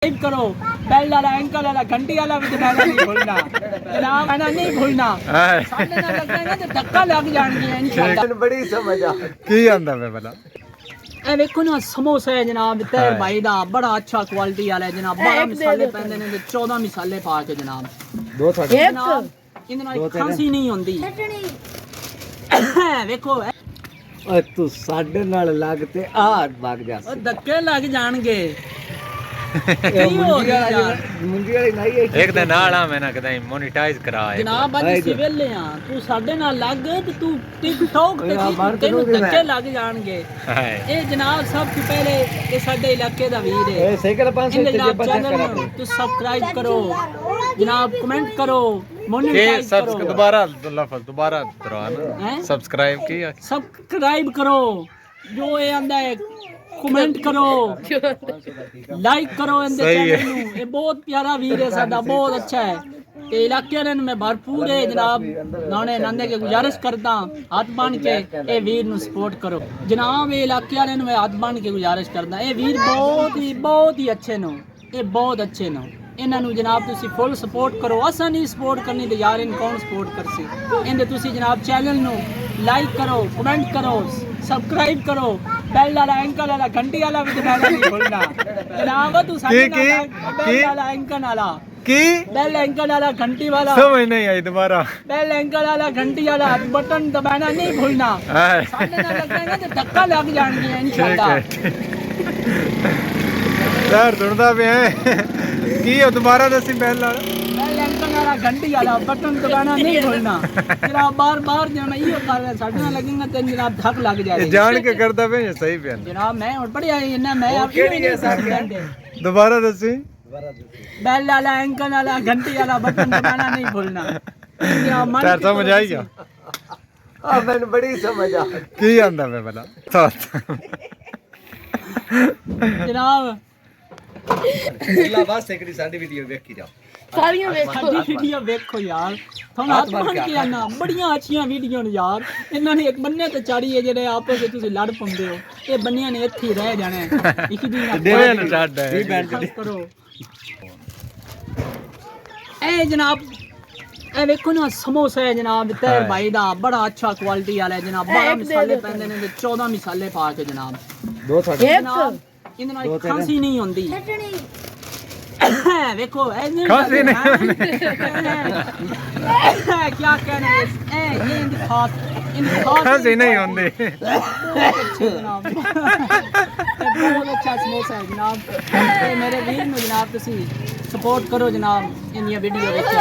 Subscribe करो, bell वाला ankle वाला घंटी वाला भी दबाना नहीं भूलना जनाब, मैंने नहीं भूलना। साढ़े नाल लगेगा तो धक्का लग जाएंगे इंशाल्लाह। बड़ी समझ आ की आंदा मैं भला ए देखो ना समोसा है जनाब तेर भाई दा बड़ा अच्छा क्वालिटी वाला है जनाब। 12 मसाले पैंदे ने ते 14 मसाले पा के जनाब दो थोड़े जनाब इनदे नाल खांसी नहीं होंदी। देखो ओए तू साडे नाल लग ते आ भाग जा ओ धक्के लग जाणगे। मुंडी वाली नहीं है एक दिन नाला मैं ना कदाई मोनेटाइज करा है जनाब आज सिविल आ तू साडे नाल लग ते तू टिकटॉक ते तेनू धक्के लग जाणगे। ए जनाब सबसे पहले ये साडे इलाके दा वीर है। ए साइकिल 500 ते चैनल तू सब्सक्राइब करो जनाब, कमेंट करो, मोनेटाइज करो। दोबारा लफ्ज दोबारा दोहराना सब्सक्राइब किया सब्सक्राइब करो जो ये आंदा है, कमेंट करो, लाइक करो इंदे चैनल नू। ये बहुत प्यारा वीर है साडा, बहुत अच्छा है। ते इलाके ने मैं भरपूर है जनाब नाने नंदे के गुजारिश करता हाथ बन के ए वीर नु सपोर्ट करो जनाब। ये इलाके ने मैं हाथ बन के गुजारिश करता ये वीर बहुत ही अच्छे नो, ये बहुत अच्छे नो। इन्हां नू जनाब तुसी फुल सपोर्ट करो। असा नहीं सपोर्ट करनी तो यार इन कौन सपोर्ट करसी। इंदे तुसी जनाब चैनल नू लाइक करो, कमेंट करो, सब्सक्राइब करो, बेल वाला एंकल वाला घंटी वाला भी दबाना नहीं भूलना जनाब। तू साडे नाल बेल वाला एंकल वाला की बेल एंकल वाला घंटी वाला समझ नहीं आई दोबारा बेल एंकल वाला घंटी वाला बटन दबाना नहीं भूलना। साडे नाल लगेगा तो धक्का लग जाएंगे इंशाल्लाह। यार सुनदा पे है की है दोबारा दसी बेल वाला बेल एंकल वाला घंटी वाला बटन दबाना नहीं भूलना जनाब। बार-बार जब ये कर रहा साडे नाल लगेगा तो जनाब धक लग जाएगी। जान के करदा पे सही पे जनाब मैं और बढ़िया है ना मैं आपकी नहीं समझते। दोबारा दसी बेल वाला एंकल वाला घंटी वाला बटन दबाना नहीं भूलना। यार समझ आई क्या आ मैंने बड़ी समझ आ की आंदा मैं भला जनाब अल्लाह वास्ते करी साडी वीडियो देख के जाओ सारियां वीडियो देखो यार ਤੁਹਾਨੂੰ ਹੱਥ ਬਣ ਕੇ ਆਣਾ ਬੜੀਆਂ ਅੱਛੀਆਂ ਵੀਡੀਓ ਨੇ ਯਾਰ। ਇਹਨਾਂ ਨੇ ਇੱਕ ਬੰਨੇ ਤੇ ਚਾੜੀ ਹੈ ਜਿਹੜੇ ਆਪਸ ਵਿੱਚ ਤੁਸੀਂ ਲੜ ਪੰਦੇ ਹੋ। ਇਹ ਬੰਨਿਆਂ ਨੇ ਇੱਥੇ ਹੀ ਰਹਿ ਜਾਣਾ ਇੱਕ ਦਿਨ ਦੇਵੇ ਨੂੰ ਛੱਡ ਕਰੋ। ਇਹ ਜਨਾਬ ਇਹ ਵੇਖੋ ਨਾ ਸਮੋਸਾ ਹੈ ਜਨਾਬ ਤੇਰ ਭਾਈ ਦਾ ਬੜਾ ਅੱਛਾ ਕੁਆਲਿਟੀ ਵਾਲਾ ਹੈ ਜਨਾਬ। 12 ਮਸਾਲੇ ਪੈਂਦੇ ਨੇ ਤੇ 14 ਮਸਾਲੇ ਪਾ ਕੇ ਜਨਾਬ दो थोड़े ਜਨਾਬ ਇਹਦੇ ਨਾਲ ਖਾਂਸੀ ਨਹੀਂ ਹੁੰਦੀ। देखो खांसी नहीं क्या कहना है ये खांसी नहीं होंदी बहुत अच्छा समोसा है जनाब। मेरे वीर में जनाब तुसी सपोर्ट करो जनाब। इन वीडियो देखिए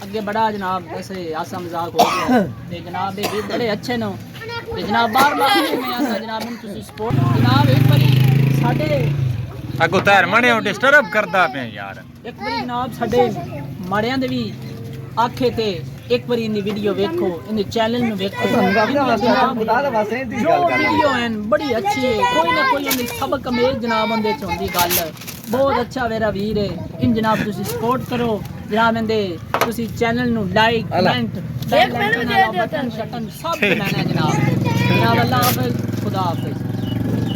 अगे बड़ा जनाब ऐसे हासा मजाक हो गया ते जनाब ये वीर बड़े अच्छे नो ते जनाब बार-बार मैं आसा जनाब इन तुसी सपोर्ट जनाब एक बारी साडे अगो तैर मने डिस्टर्ब करदा पे यार। एक बारी जनाब साडे माड़ियां दे भी आखे ते एक बारी इन वीडियो देखो इन चैनल में देखो जो वीडियो हैं बड़ी अच्छी है। कोई ना कोई इन सबक अमेज जनाब उनदे च होंदी गल। बहुत अच्छा मेरा वीर है। इन जनाब तुसी सपोर्ट करो जनाब। इंदे तुसी चैनल नु लाइक कमेंट बेल आइकन वाला बटन शटन सब बनाना जनाब। जनाब अल्लाह हाफिज़, खुदा हाफिज़।